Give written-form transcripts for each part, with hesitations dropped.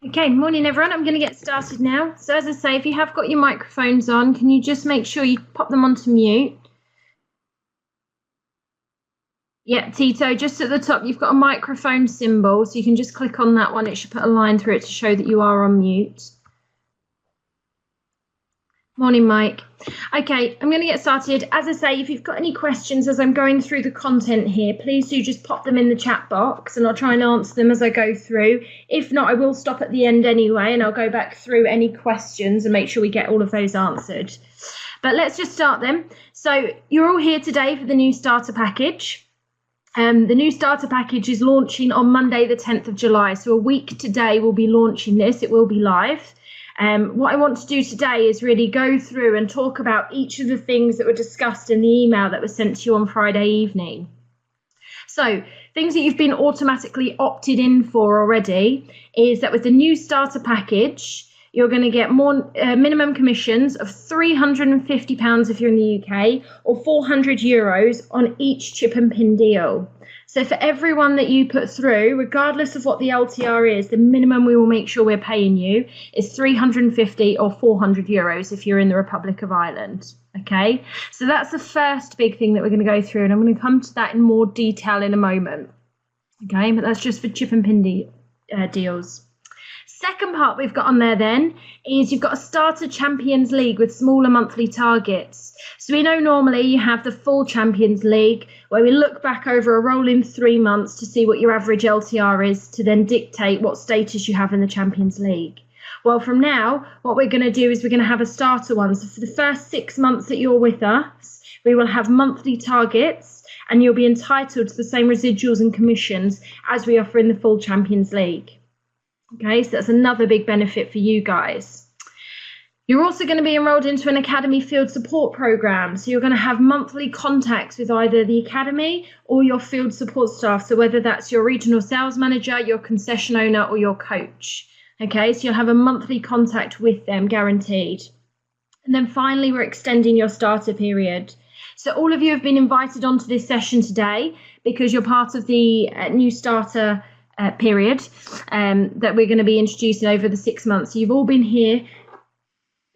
Okay, morning everyone. I'm going to get started now. So as I say, if you have got your microphones on, can you just make sure you pop them onto mute? Yeah, Tito, just at the top, you've got a microphone symbol, so you can just click on that one. It should put a line through it to show that you are on mute. Morning, Mike. Okay, I'm going to get started. As I say, if you've got any questions as I'm going through the content here, please do just pop them in the chat box and I'll try and answer them as I go through. If not, I will stop at the end anyway and I'll go back through any questions and make sure we get all of those answered. But let's just start then. So you're all here today for the new starter package. The new starter package is launching on Monday, the 10th of July. So a week today we'll be launching this. It will be live. What I want to do today is really go through and talk about each of the things that were discussed in the email that was sent to you on Friday evening. So things that you've been automatically opted in for already is that with the new starter package, you're going to get more minimum commissions of £350 if you're in the UK or €400 on each chip and pin deal. So for everyone that you put through, regardless of what the LTR is, the minimum we will make sure we're paying you is €350 or €400 if you're in the Republic of Ireland. Okay, so that's the first big thing that we're going to go through, and I'm going to come to that in more detail in a moment. Okay, but that's just for chip and pin deals. Second part we've got on there then is you've got a starter Champions League with smaller monthly targets. So we know normally you have the full Champions League where we look back over a rolling 3 months to see what your average LTR is to then dictate what status you have in the Champions League. Well, from now, what we're going to do is we're going to have a starter one. So for the first 6 months that you're with us, we will have monthly targets and you'll be entitled to the same residuals and commissions as we offer in the full Champions League. Okay, so that's another big benefit for you guys. You're also going to be enrolled into an Academy field support program. So you're going to have monthly contacts with either the Academy or your field support staff. So whether that's your regional sales manager, your concession owner, or your coach. Okay, so you'll have a monthly contact with them guaranteed. And then finally, we're extending your starter period. So all of you have been invited onto this session today because you're part of the new starter period that we're going to be introducing over the 6 months. So you've all been here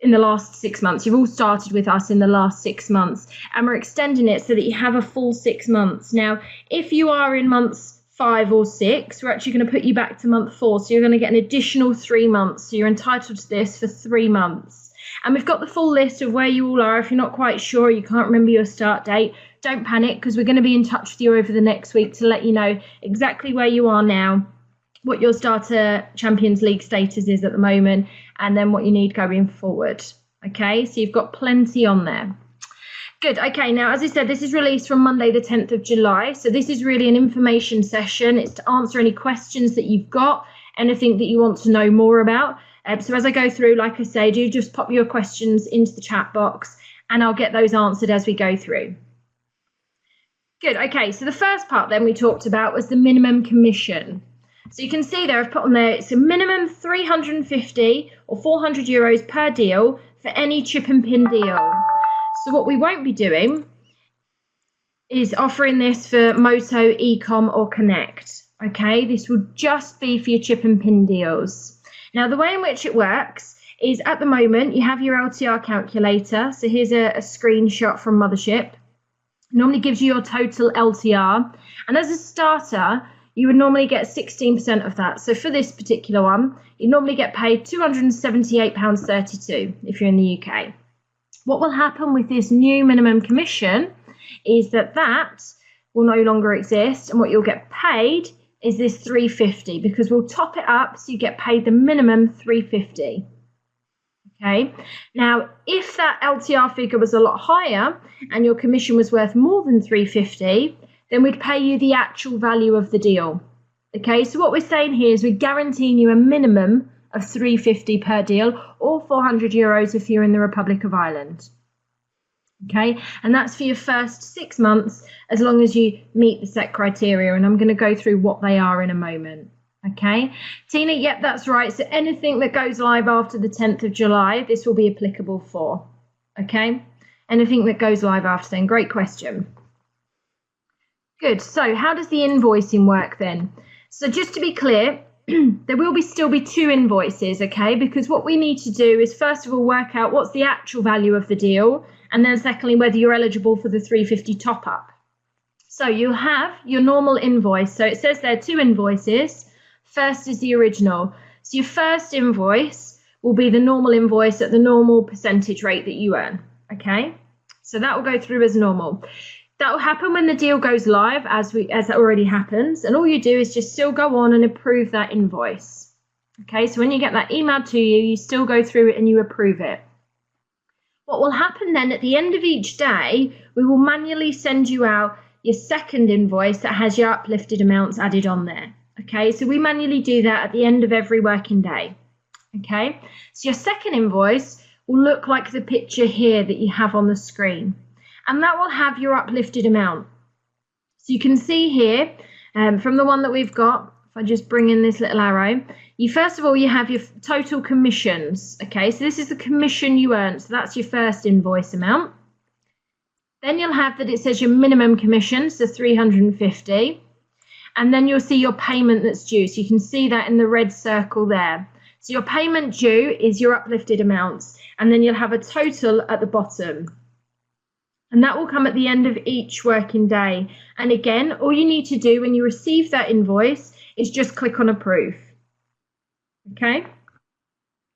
in the last 6 months. You've all started with us in the last 6 months, and we're extending it so that you have a full 6 months. Now, if you are in months 5 or 6, we're actually going to put you back to month 4. So you're going to get an additional 3 months. So you're entitled to this for 3 months. And we've got the full list of where you all are. If you're not quite sure, you can't remember your start date, don't panic, because we're going to be in touch with you over the next week to let you know exactly where you are now, what your starter Champions League status is at the moment, and then what you need going forward. Okay, so you've got plenty on there. Good. Okay, now, as I said, this is released from Monday, the 10th of July. So this is really an information session. It's to answer any questions that you've got, anything that you want to know more about. So as I go through, like I say, do just pop your questions into the chat box and I'll get those answered as we go through. Good. Okay, so the first part then we talked about was the minimum commission. So you can see there, I've put on there, it's a minimum 350 or €400 per deal for any chip and pin deal. So what we won't be doing is offering this for Moto, Ecom or Connect. Okay, this will just be for your chip and pin deals. Now, the way in which it works is at the moment you have your LTR calculator. So here's a screenshot from Mothership. It normally gives you your total LTR. And as a starter, you would normally get 16% of that. So for this particular one, you normally get paid £278.32 if you're in the UK. What will happen with this new minimum commission is that will no longer exist, and what you'll get paid is this 350 because we'll top it up so you get paid the minimum 350. Okay, now if that LTR figure was a lot higher and your commission was worth more than 350, then we'd pay you the actual value of the deal. Okay, so what we're saying here is we're guaranteeing you a minimum of 350 per deal or €400 if you're in the Republic of Ireland. Okay, and that's for your first 6 months as long as you meet the set criteria, and I'm going to go through what they are in a moment. Okay, Tina, yep, that's right. So anything that goes live after the 10th of July, this will be applicable for. Okay, anything that goes live after then. Great question. Good. So how does the invoicing work then? So just to be clear, there will still be 2 invoices, okay? Because what we need to do is first of all work out what's the actual value of the deal, and then secondly whether you're eligible for the 350 top up. So you have your normal invoice. So it says there 2 invoices. First is the original. So your first invoice will be the normal invoice at the normal percentage rate that you earn, okay? So that will go through as normal. That will happen when the deal goes live, as that already happens, and all you do is just still go on and approve that invoice. Okay, so when you get that emailed to you, you still go through it and you approve it. What will happen then at the end of each day, we will manually send you out your second invoice that has your uplifted amounts added on there. Okay, so we manually do that at the end of every working day. Okay, so your second invoice will look like the picture here that you have on the screen. And that will have your uplifted amount. So you can see here, from the one that we've got, if I just bring in this little arrow, first of all, you have your total commissions. Okay, so this is the commission you earn. So that's your first invoice amount. Then you'll have that it says your minimum commission, so 350. And then you'll see your payment that's due. So you can see that in the red circle there. So your payment due is your uplifted amounts. And then you'll have a total at the bottom. And that will come at the end of each working day. And again, all you need to do when you receive that invoice is just click on approve. Okay?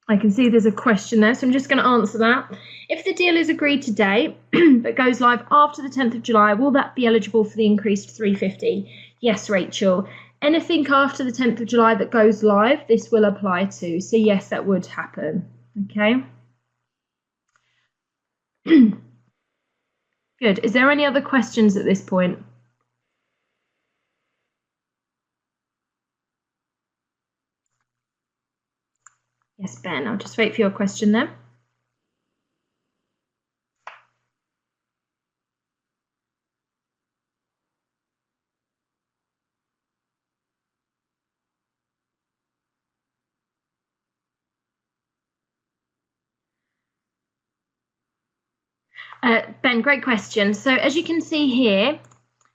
I can see there's a question there, so I'm just going to answer that. If the deal is agreed today, but goes live after the 10th of July, will that be eligible for the increased 350? Yes, Rachel. Anything after the 10th of July that goes live, this will apply to. So yes, that would happen. Okay? Good. Is there any other questions at this point? Yes, Ben, I'll just wait for your question there. Ben, great question. So as you can see here,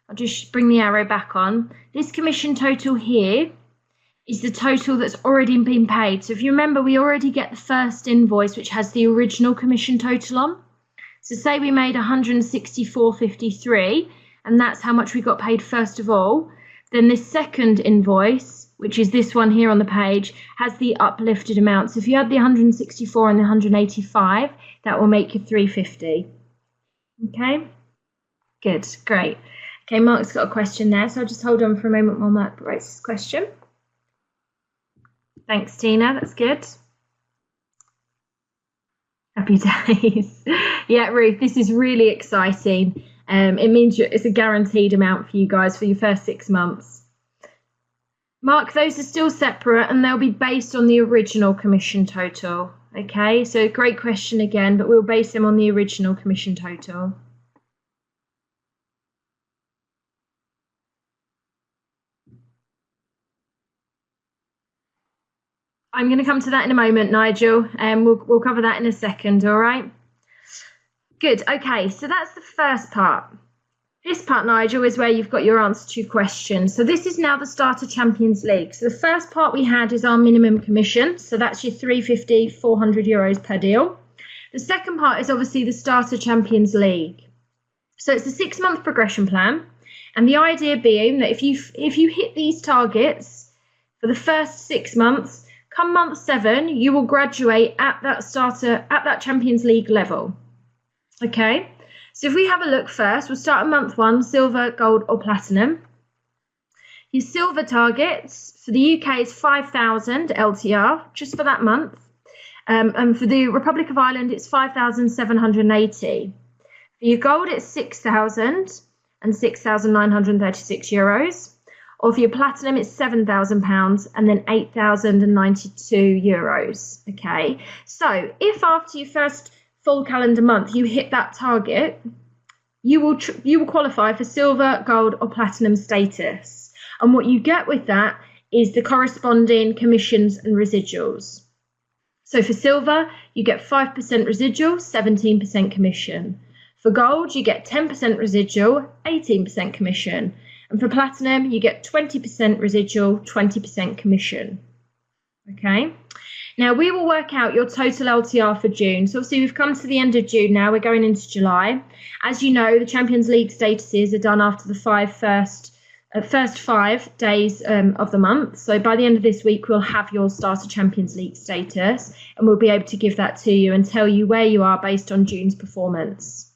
I'll just bring the arrow back on. This commission total here is the total that's already been paid. So if you remember, we already get the first invoice, which has the original commission total on. So say we made 164.53, and that's how much we got paid first of all. Then this second invoice, which is this one here on the page, has the uplifted amount. So if you add the 164 and the 185, that will make you 350. Okay, good, great. Okay, Mark's got a question there, so I'll just hold on for a moment while Mark writes his question. Thanks, Tina, that's good. Happy days. Yeah, Ruth, this is really exciting. It means it's a guaranteed amount for you guys for your first 6 months. Mark, those are still separate and they'll be based on the original commission total. Okay, so great question again, but we'll base them on the original commission total. I'm going to come to that in a moment, Nigel, and we'll cover that in a second, all right? Good, okay, so that's the first part. This part, Nigel, is where you've got your answer to questions. So this is now the Starter Champions League. So the first part we had is our minimum commission. So that's your 350, 400 euros per deal. The second part is obviously the Starter Champions League. So it's a 6-month progression plan. And the idea being that if you hit these targets for the first 6 months, come month 7, you will graduate at that Champions League level. Okay? So if we have a look first, we'll start at month 1, silver, gold or platinum. Your silver targets for the UK is 5,000 LTR just for that month. And for the Republic of Ireland, it's 5,780. For your gold, it's 6,000 and 6,936 euros. Or for your platinum, it's £7,000 and then 8,092 euros. Okay, so if after your first full calendar month you hit that target, you will qualify for silver, gold or platinum status. And what you get with that is the corresponding commissions and residuals. So for silver, you get 5% residual, 17% commission. For gold, you get 10% residual, 18% commission. And for platinum, you get 20% residual, 20% commission. Okay. Now we will work out your total LTR for June. So obviously we've come to the end of June now. We're going into July. As you know, the Champions League statuses are done after the first 5 days of the month. So by the end of this week, we'll have your starter Champions League status, and we'll be able to give that to you and tell you where you are based on June's performance.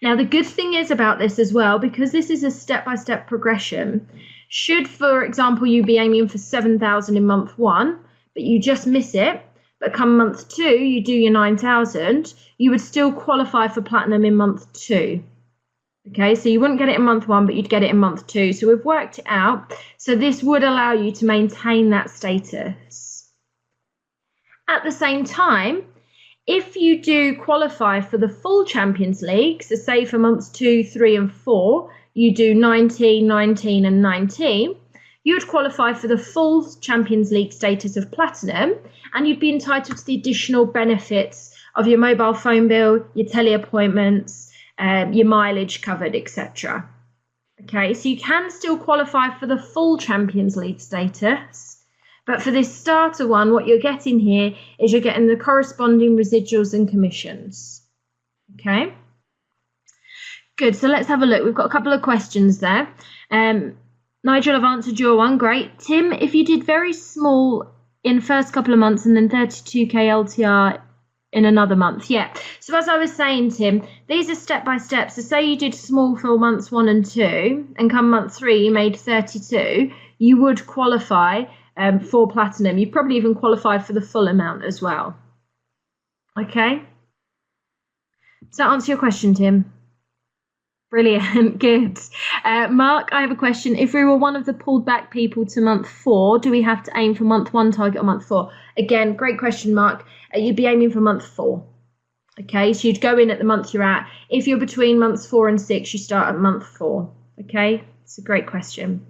Now, the good thing is about this as well, because this is a step-by-step progression, should, for example, you be aiming for 7,000 in month 1, but you just miss it, but come month 2, you do your 9,000, you would still qualify for platinum in month 2. Okay, so you wouldn't get it in month 1, but you'd get it in month 2. So we've worked it out. So this would allow you to maintain that status. At the same time, if you do qualify for the full Champions League, so say for months 2, 3, and 4, you do 19, 19, and 19, you would qualify for the full Champions League status of platinum, and you'd be entitled to the additional benefits of your mobile phone bill, your tele appointments, your mileage covered, etc. Okay, so you can still qualify for the full Champions League status, but for this starter one, what you're getting here is you're getting the corresponding residuals and commissions. Okay, good. So let's have a look. We've got a couple of questions there. Nigel, I've answered your one. Great. Tim, if you did very small in first couple of months and then 32k LTR in another month. Yeah. So as I was saying, Tim, these are step by step. So say you did small for months 1 and 2, and come month 3, you made 32, you would qualify for platinum. You probably even qualify for the full amount as well. Okay. Does that answer your question, Tim? Brilliant, good. Mark, I have a question. If we were one of the pulled back people to month 4, do we have to aim for month 1 target or month 4? Again, great question, Mark. You'd be aiming for month 4. Okay, so you'd go in at the month you're at. If you're between months 4 and 6, you start at month 4. Okay, it's a great question.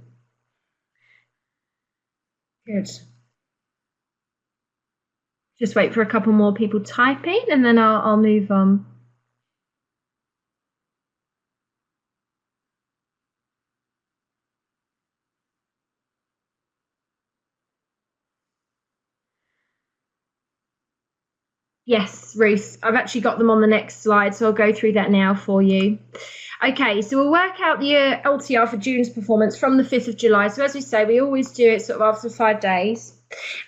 Good. Just wait for a couple more people typing, and then I'll move on. Yes, Ruth, I've actually got them on the next slide, so I'll go through that now for you. Okay, so we'll work out the LTR for June's performance from the 5th of July. So as we say, we always do it sort of after 5 days.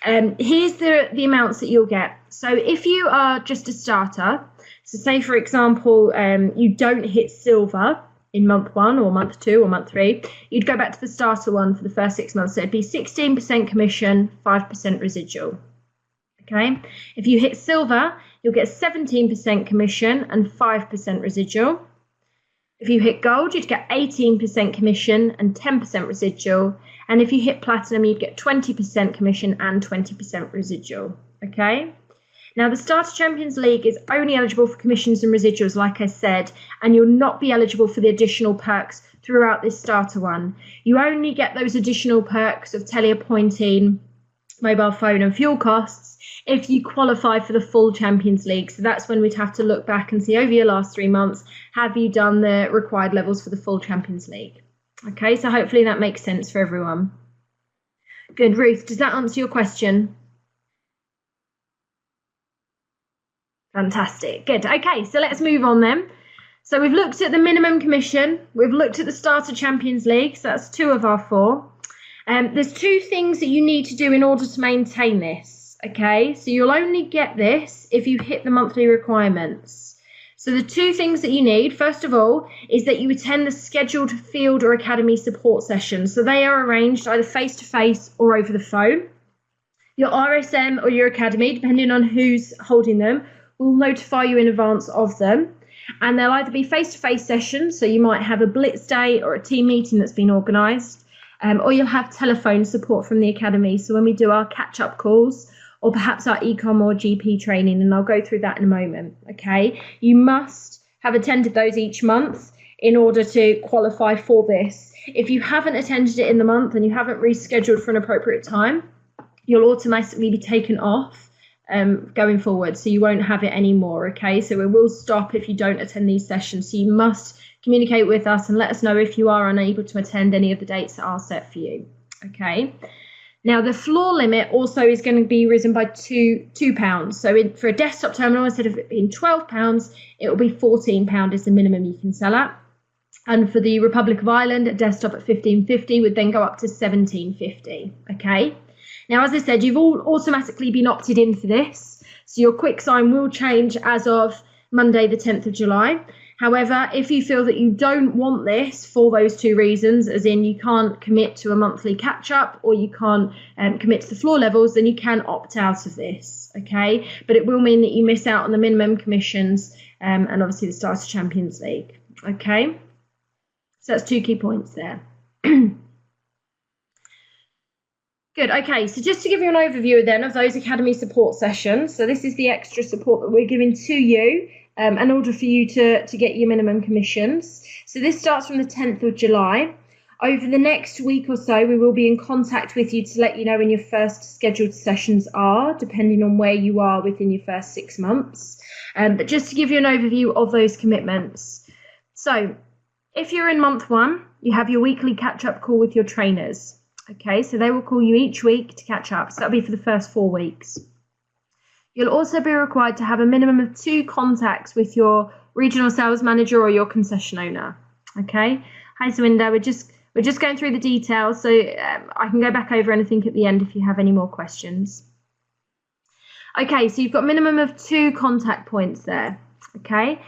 Here's the amounts that you'll get. So if you are just a starter, so say, for example, you don't hit silver in month 1 or month 2 or month 3, you'd go back to the starter one for the first 6 months. So it'd be 16% commission, 5% residual. Okay, if you hit silver, you'll get 17% commission and 5% residual. If you hit gold, you'd get 18% commission and 10% residual. And if you hit platinum, you'd get 20% commission and 20% residual. Okay. Now, the Starter Champions League is only eligible for commissions and residuals, like I said, and you'll not be eligible for the additional perks throughout this starter one. You only get those additional perks of teleappointing, mobile phone and fuel costs if you qualify for the full Champions League. So that's when we'd have to look back and see over your last 3 months, have you done the required levels for the full Champions League? Okay, so hopefully that makes sense for everyone. Good, Ruth, does that answer your question? Fantastic, good. Okay, so let's move on then. So we've looked at the minimum commission, we've looked at the Starter Champions League, so that's 2 of our 4. There's 2 things that you need to do in order to maintain this. Okay, so you'll only get this if you hit the monthly requirements. So the 2 things that you need, first of all, is that you attend the scheduled field or academy support sessions. So they are arranged either face-to-face or over the phone. Your RSM or your academy, depending on who's holding them, will notify you in advance of them. And they'll either be face-to-face sessions, so you might have a blitz day or a team meeting that's been organised, or you'll have telephone support from the academy. So when we do our catch-up calls, or perhaps our ecom or GP training, and I'll go through that in a moment, okay? You must have attended those each month in order to qualify for this. If you haven't attended it in the month and you haven't rescheduled for an appropriate time, you'll automatically be taken off going forward, so you won't have it anymore, okay? So it will stop if you don't attend these sessions, so you must communicate with us and let us know if you are unable to attend any of the dates that are set for you, okay? Now, the floor limit also is going to be risen by £2. So for a desktop terminal, instead of it being £12, it will be £14 is the minimum you can sell at. And for the Republic of Ireland, a desktop at £15.50 would then go up to £17.50. Okay. Now, as I said, you've all automatically been opted in for this. So your quick sign will change as of Monday, the 10th of July. However, if you feel that you don't want this for those two reasons, as in you can't commit to a monthly catch-up or you can't commit to the floor levels, then you can opt out of this, okay? But it will mean that you miss out on the minimum commissions and obviously the Starter Champions League, okay? So that's 2 key points there. Good, okay, so just to give you an overview then of those Academy support sessions. So this is the extra support that we're giving to you in order for you to get your minimum commissions. So this starts from the 10th of July. Over the next week or so, we will be in contact with you to let you know when your first scheduled sessions are, depending on where you are within your first 6 months. But just to give you an overview of those commitments. So if you're in month 1, you have your weekly catch-up call with your trainers. Okay, so they will call you each week to catch up. So that'll be for the first 4 weeks. You'll also be required to have a minimum of 2 contacts with your regional sales manager or your concession owner. Okay, hi Sawinda, we're just going through the details, so I can go back over anything at the end if you have any more questions. Okay, so you've got a minimum of 2 contact points there. Okay,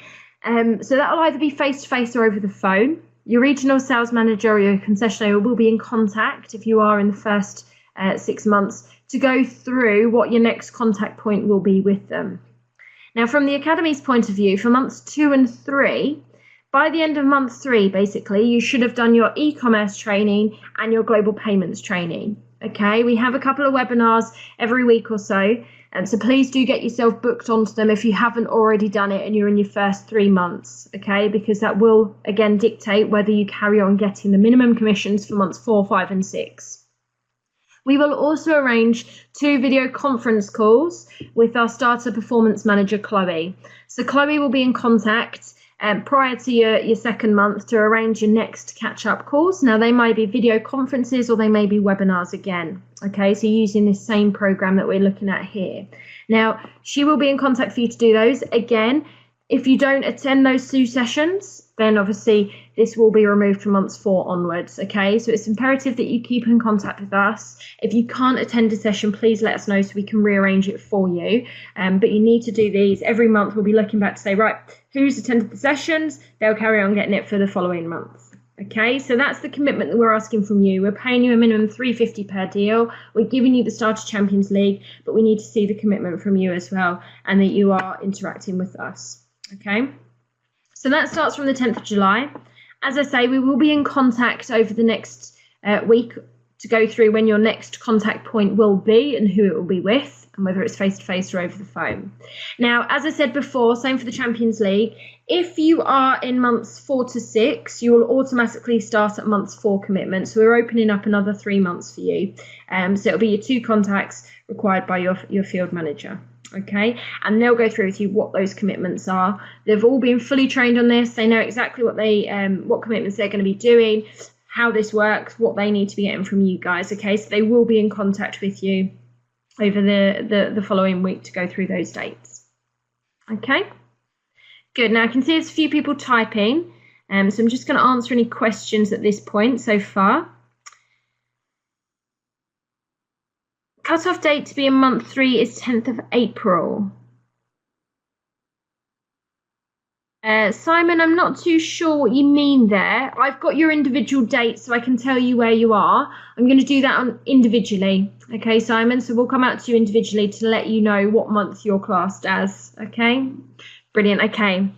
so that will either be face-to-face or over the phone. Your regional sales manager or your concession owner will be in contact if you are in the first 6 months to go through what your next contact point will be with them. Now, from the Academy's point of view, for months 2 and 3, by the end of month 3, basically, you should have done your e-commerce training and your global payments training. Okay, we have a couple of webinars every week or so, and so please do get yourself booked onto them if you haven't already done it and you're in your first 3 months, okay, because that will again dictate whether you carry on getting the minimum commissions for months 4, 5 and 6. We will also arrange 2 video conference calls with our starter performance manager, Chloe. So Chloe will be in contact prior to your 2nd month to arrange your next catch-up calls. Now, they might be video conferences or they may be webinars again. Okay, so using this same program that we're looking at here. Now, she will be in contact for you to do those. Again, if you don't attend those 2 sessions, then obviously this will be removed from months 4 onwards. Okay, so it's imperative that you keep in contact with us. If you can't attend a session, please let us know so we can rearrange it for you. But you need to do these every month. We'll be looking back to say, right, who's attended the sessions? They'll carry on getting it for the following month. Okay, so that's the commitment that we're asking from you. We're paying you a minimum $350 per deal. We're giving you the Starter Champions League, but we need to see the commitment from you as well and that you are interacting with us. Okay, so that starts from the 10th of July. As I say, we will be in contact over the next week to go through when your next contact point will be and who it will be with, and whether it's face-to-face or over the phone. Now, as I said before, same for the Champions League. If you are in months 4 to 6, you will automatically start at months 4 commitment. So we're opening up another 3 months for you. So it'll be your 2 contacts required by your field manager. Okay, and they'll go through with you what those commitments are. They've all been fully trained on this. They know exactly what commitments they're going to be doing, how this works, what they need to be getting from you guys. Okay, so they will be in contact with you over the following week to go through those dates. Okay, good. Now I can see there's a few people typing, so I'm just going to answer any questions at this point so far. Cut-off date to be in month 3 is 10th of April. Simon, I'm not too sure what you mean there. I've got your individual dates so I can tell you where you are. I'm going to do that individually. Okay, Simon, so we'll come out to you individually to let you know what month you're classed as. Okay, brilliant. Okay,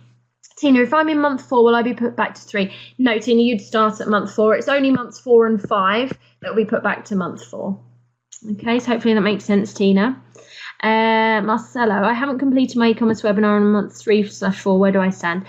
Tina, if I'm in month 4, will I be put back to 3? No, Tina, you'd start at month 4. It's only months 4 and 5 that will be put back to month 4. Okay, so hopefully that makes sense, Tina. Marcelo, I haven't completed my e-commerce webinar on month 3/4. Where do I stand?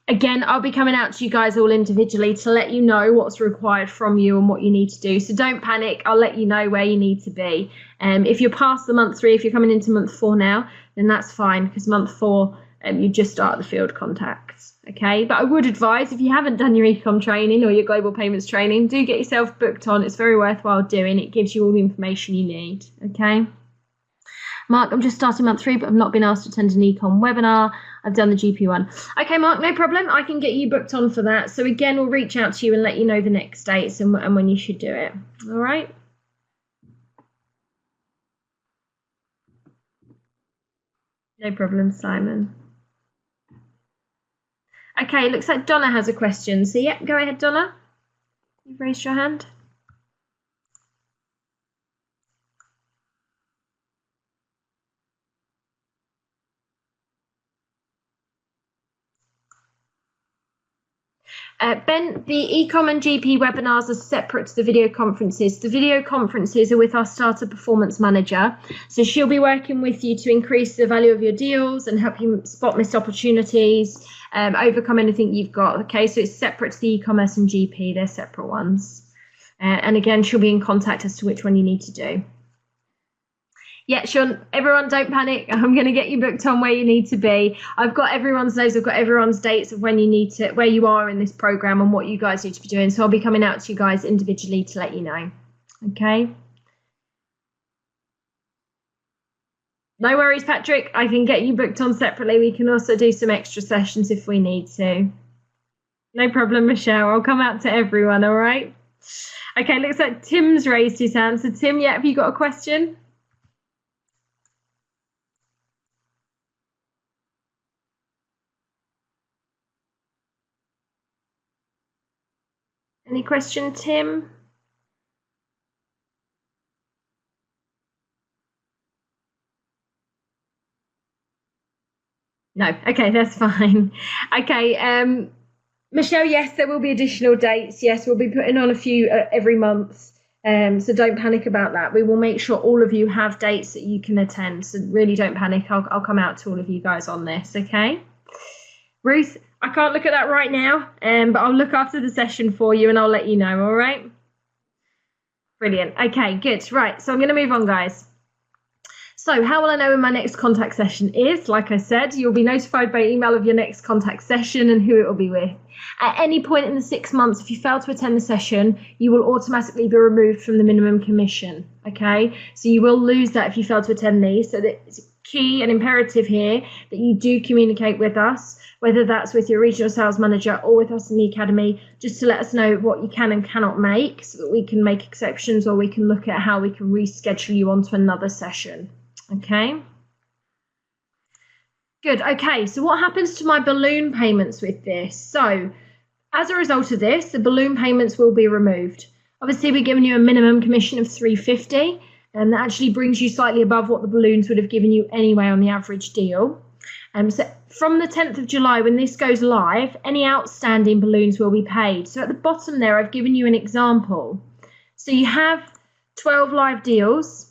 Again, I'll be coming out to you guys all individually to let you know what's required from you and what you need to do. So don't panic. I'll let you know where you need to be. If you're past the month 3, if you're coming into month 4 now, then that's fine because month 4 you just start the field contacts. Okay, but I would advise, if you haven't done your ecom training or your global payments training, do get yourself booked on. It's very worthwhile doing. It gives you all the information you need. Okay. Mark, I'm just starting month 3, but I've not been asked to attend an ecom webinar. I've done the GP one. Okay, Mark, no problem. I can get you booked on for that. So again, we'll reach out to you and let you know the next dates and when you should do it. All right. No problem, Simon. Okay, looks like Donna has a question. So yeah, go ahead, Donna. You've raised your hand. Ben, the ecom and GP webinars are separate to the video conferences. The video conferences are with our starter performance manager. So she'll be working with you to increase the value of your deals and help you spot missed opportunities, overcome anything you've got. Okay, so it's separate to the e-commerce and GP. They're separate ones. And again, she'll be in contact as to which one you need to do. Yeah, Sean, everyone don't panic. I'm going to get you booked on where you need to be. I've got everyone's names. I've got everyone's dates of when you need to, where you are in this program and what you guys need to be doing. So I'll be coming out to you guys individually to let you know. Okay. No worries, Patrick. I can get you booked on separately. We can also do some extra sessions if we need to. No problem, Michelle. I'll come out to everyone, all right? Okay, looks like Tim's raised his hand. So Tim, yeah, have you got a question? Any question, Tim? No. Okay, that's fine. Okay, Michelle, yes, there will be additional dates. Yes, we'll be putting on a few every month. So don't panic about that. We will make sure all of you have dates that you can attend. So really don't panic. I'll come out to all of you guys on this, okay? Ruth, I can't look at that right now, but I'll look after the session for you and I'll let you know, all right? Brilliant. Okay, good. Right, so I'm going to move on, guys. So how will I know when my next contact session is? Like I said, you'll be notified by email of your next contact session and who it will be with. At any point in the 6 months, if you fail to attend the session, you will automatically be removed from the minimum commission, okay? So you will lose that if you fail to attend these. So it's key and imperative here that you do communicate with us, whether that's with your regional sales manager or with us in the academy, just to let us know what you can and cannot make so that we can make exceptions or we can look at how we can reschedule you onto another session. Okay. Good. Okay. So what happens to my balloon payments with this? So as a result of this, the balloon payments will be removed. Obviously, we're giving you a minimum commission of $350, and that actually brings you slightly above what the balloons would have given you anyway on the average deal. So from the 10th of July, when this goes live, any outstanding balloons will be paid. So at the bottom there, I've given you an example. So you have 12 live deals.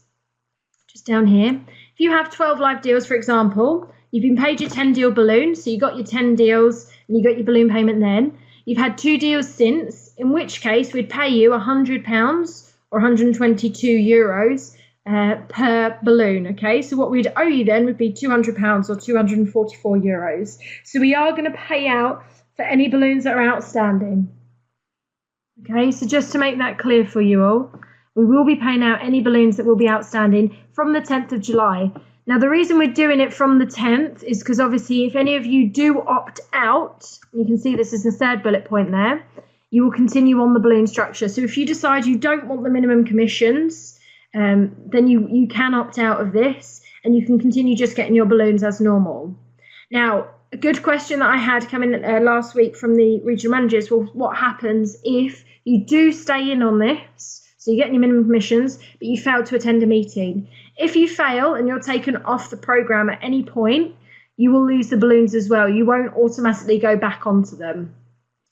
Just down here, if you have 12 live deals, for example, you've been paid your 10 deal balloon, so you got your 10 deals and you got your balloon payment then. You've had 2 deals since, in which case we'd pay you £100 or 122 euros per balloon, okay? So what we'd owe you then would be £200 or 244 euros. So we are going to pay out for any balloons that are outstanding. Okay, so just to make that clear for you all, we will be paying out any balloons that will be outstanding from the 10th of July. Now, the reason we're doing it from the 10th is because obviously if any of you do opt out, you can see this is the third bullet point there, you will continue on the balloon structure. So if you decide you don't want the minimum commissions, then you can opt out of this and you can continue just getting your balloons as normal. Now, a good question that I had come in last week from the regional managers was what happens if you do stay in on this? So you're getting your minimum commissions, but you failed to attend a meeting. If you fail and you're taken off the program at any point, you will lose the balloons as well. You won't automatically go back onto them.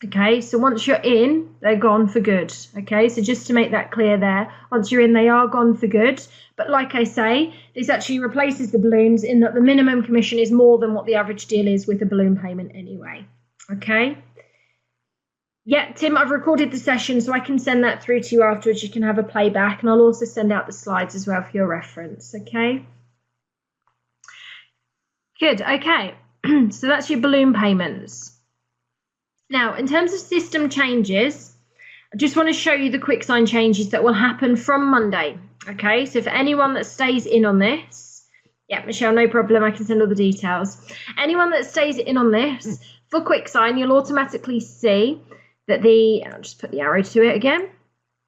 Okay, so once you're in, they're gone for good. Okay, so just to make that clear there, once you're in, they are gone for good. But like I say, this actually replaces the balloons in that the minimum commission is more than what the average deal is with a balloon payment anyway. Okay. Yeah, Tim, I've recorded the session, so I can send that through to you afterwards. You can have a playback, and I'll also send out the slides as well for your reference, okay? Good, okay. So that's your balloon payments. Now, in terms of system changes, I just want to show you the QuickSign changes that will happen from Monday. Okay, so for anyone that stays in on this, yeah, Michelle, no problem, I can send all the details. Anyone that stays in on this, for QuickSign, you'll automatically see that I'll just put the arrow to it again,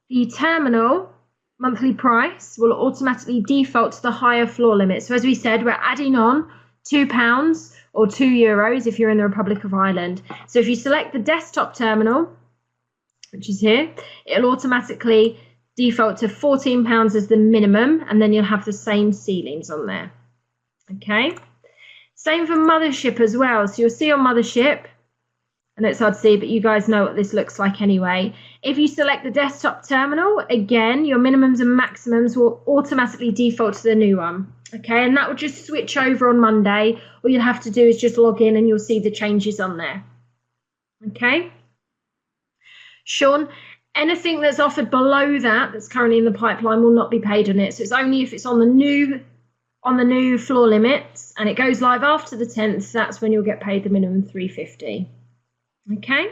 the terminal monthly price will automatically default to the higher floor limit. So as we said, we're adding on £2 or €2 if you're in the Republic of Ireland. So if you select the desktop terminal, which is here, it'll automatically default to £14 as the minimum, and then you'll have the same ceilings on there. Okay, same for Mothership as well. So you'll see on Mothership, I know it's hard to see, but you guys know what this looks like anyway. If you select the desktop terminal, again, your minimums and maximums will automatically default to the new one. Okay, and that will just switch over on Monday. All you'll have to do is just log in and you'll see the changes on there. Okay. Sean, anything that's offered below that that's currently in the pipeline will not be paid on it. So it's only if it's on the new floor limits and it goes live after the 10th, that's when you'll get paid the minimum $350. Okay.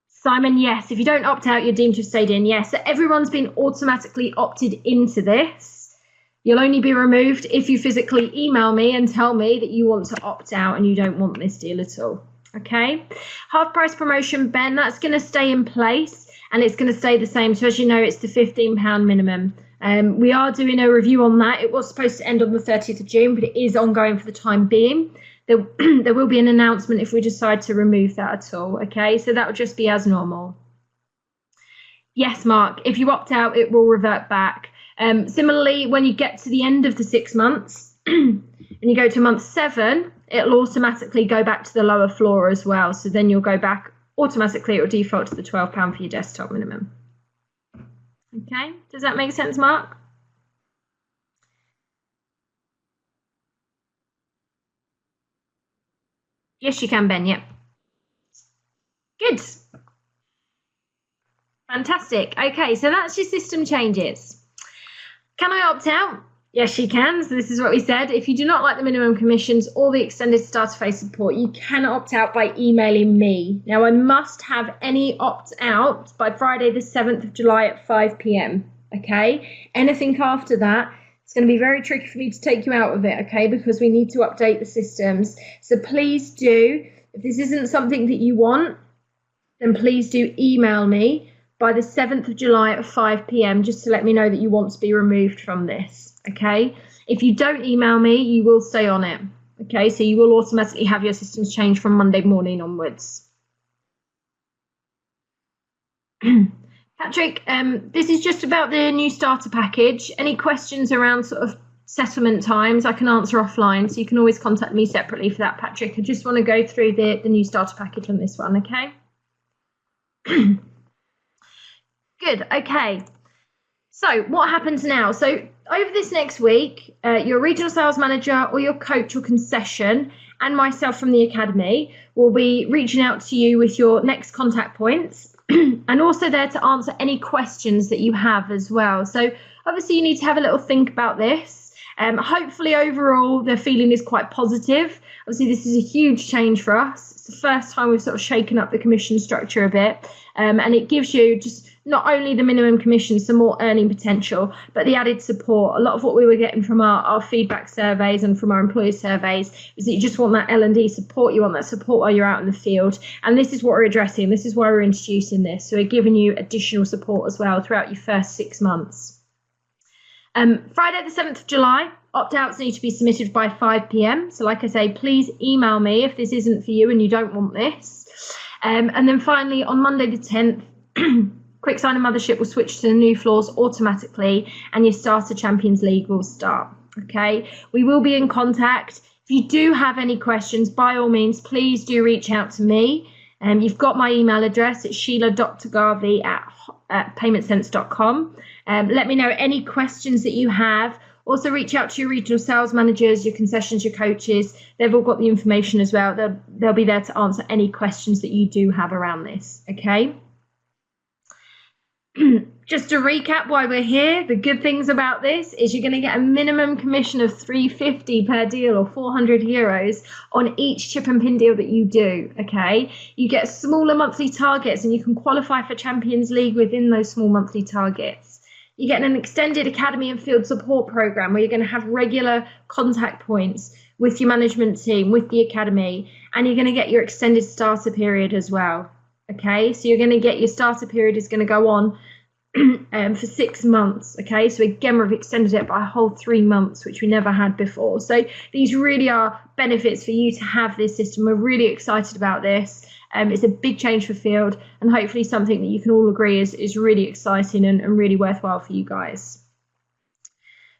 Simon, yes, if you don't opt out, you're deemed to have stayed in. Yes, so everyone's been automatically opted into this. You'll only be removed if you physically email me and tell me that you want to opt out and you don't want this deal at all. Okay. Half price promotion, Ben, that's going to stay in place and it's going to stay the same. So as you know, it's the £15 minimum. We are doing a review on that. It was supposed to end on the 30th of June, but it is ongoing for the time being. There will be an announcement if we decide to remove that at all. Okay, so that will just be as normal. Yes, Mark, if you opt out, it will revert back. Similarly, when you get to the end of the 6 months and you go to month 7, it'll automatically go back to the lower floor as well. So then you'll go back automatically, it will default to the £12 for your desktop minimum. Okay, does that make sense, Mark? Yes, you can, Ben, yep. Good. Fantastic. Okay, so that's your system changes. Can I opt out? Yes, you can. So this is what we said. If you do not like the minimum commissions or the extended starter phase support, you can opt out by emailing me. Now, I must have any opt out by Friday the 7th of July at 5 p.m. Okay? Anything after that, it's going to be very tricky for me to take you out of it, okay, because we need to update the systems. So please do, if this isn't something that you want, then please do email me by the 7th of July at 5 p.m. just to let me know that you want to be removed from this, okay? If you don't email me, you will stay on it, okay? So you will automatically have your systems changed from Monday morning onwards. Patrick, this is just about the new starter package. Any questions around sort of settlement times, I can answer offline, so you can always contact me separately for that, Patrick. I just want to go through the new starter package on this one, okay? Good, okay. So what happens now? So over this next week, your regional sales manager or your coach or concession and myself from the academy will be reaching out to you with your next contact points and also there to answer any questions that you have as well. So obviously you need to have a little think about this. Hopefully overall the feeling is quite positive. Obviously this is a huge change for us. It's the first time we've sort of shaken up the commission structure a bit, and it gives you just not only the minimum commission, some more earning potential, but the added support. A lot of what we were getting from our feedback surveys and from our employer surveys is that you just want that L&D support. You want that support while you're out in the field. And this is what we're addressing. This is why we're introducing this. So we're giving you additional support as well throughout your first 6 months. Friday the 7th of July, opt-outs need to be submitted by 5 p.m. So like I say, please email me if this isn't for you and you don't want this. And then finally, on Monday the 10th, QuickSign and Mothership will switch to the new floors automatically and your Starter Champions League will start. Okay, we will be in contact. If you do have any questions, by all means, please do reach out to me. You've got my email address. It's sheila.garvey@paymentsense.com. Let me know any questions that you have. Also reach out to your regional sales managers, your concessions, your coaches. They've all got the information as well. They'll be there to answer any questions that you do have around this. Okay. Just to recap why we're here, the good things about this is you're going to get a minimum commission of 350 per deal or 400 euros on each chip and pin deal that you do, okay? You get smaller monthly targets and you can qualify for Champions League within those small monthly targets. You get an extended academy and field support program where you're going to have regular contact points with your management team, with the academy, and you're going to get your extended starter period as well, okay? So you're going to get your starter period is going to go on for 6 months, okay? So again, we've extended it by a whole 3 months, which we never had before. So these really are benefits for you to have this system. We're really excited about this. It's a big change for field, and hopefully something that you can all agree is really exciting and really worthwhile for you guys.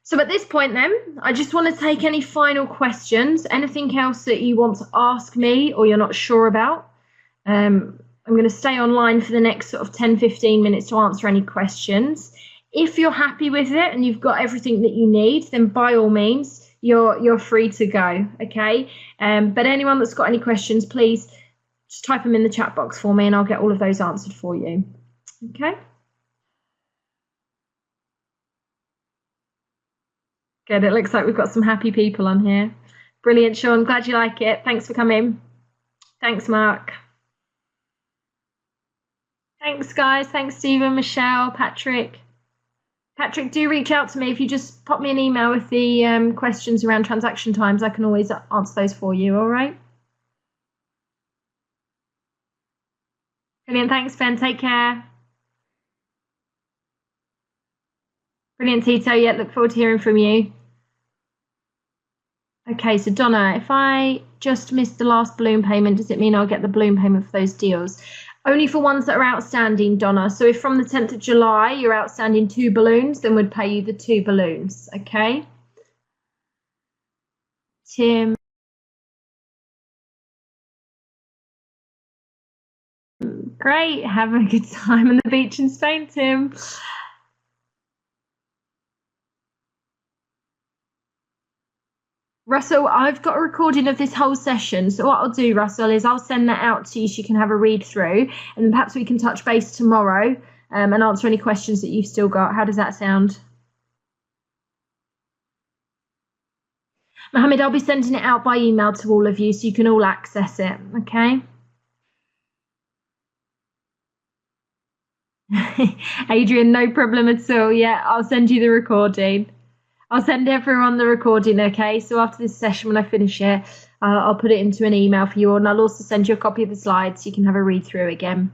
So at this point then, I just want to take any final questions, anything else that you want to ask me or you're not sure about. I'm going to stay online for the next sort of 10-15 minutes to answer any questions. If you're happy with it and you've got everything that you need, then by all means, you're free to go, okay? But anyone that's got any questions, please just type them in the chat box for me and I'll get all of those answered for you, okay? Good, it looks like we've got some happy people on here. Brilliant, Sean, glad you like it. Thanks for coming. Thanks, Mark. Thanks, guys. Thanks, Stephen, Michelle, Patrick. Patrick, do reach out to me. If you just pop me an email with the questions around transaction times, I can always answer those for you, all right? Brilliant. Thanks, Ben. Take care. Brilliant, Tito. Yeah, look forward to hearing from you. Okay, so Donna, if I just missed the last balloon payment, does it mean I'll get the balloon payment for those deals? Only for ones that are outstanding, Donna. So if from the 10th of July you're outstanding 2 balloons, then we'd pay you the 2 balloons, okay? Tim. Great, have a good time on the beach in Spain, Tim. Russell, I've got a recording of this whole session. So what I'll do, Russell, is I'll send that out to you so you can have a read through, and then perhaps we can touch base tomorrow and answer any questions that you've still got. How does that sound? Mohammed, I'll be sending it out by email to all of you so you can all access it, okay? Adrian, no problem at all. Yeah, I'll send you the recording. I'll send everyone the recording, okay? So after this session, when I finish it, I'll put it into an email for you, and I'll also send you a copy of the slides so you can have a read through again.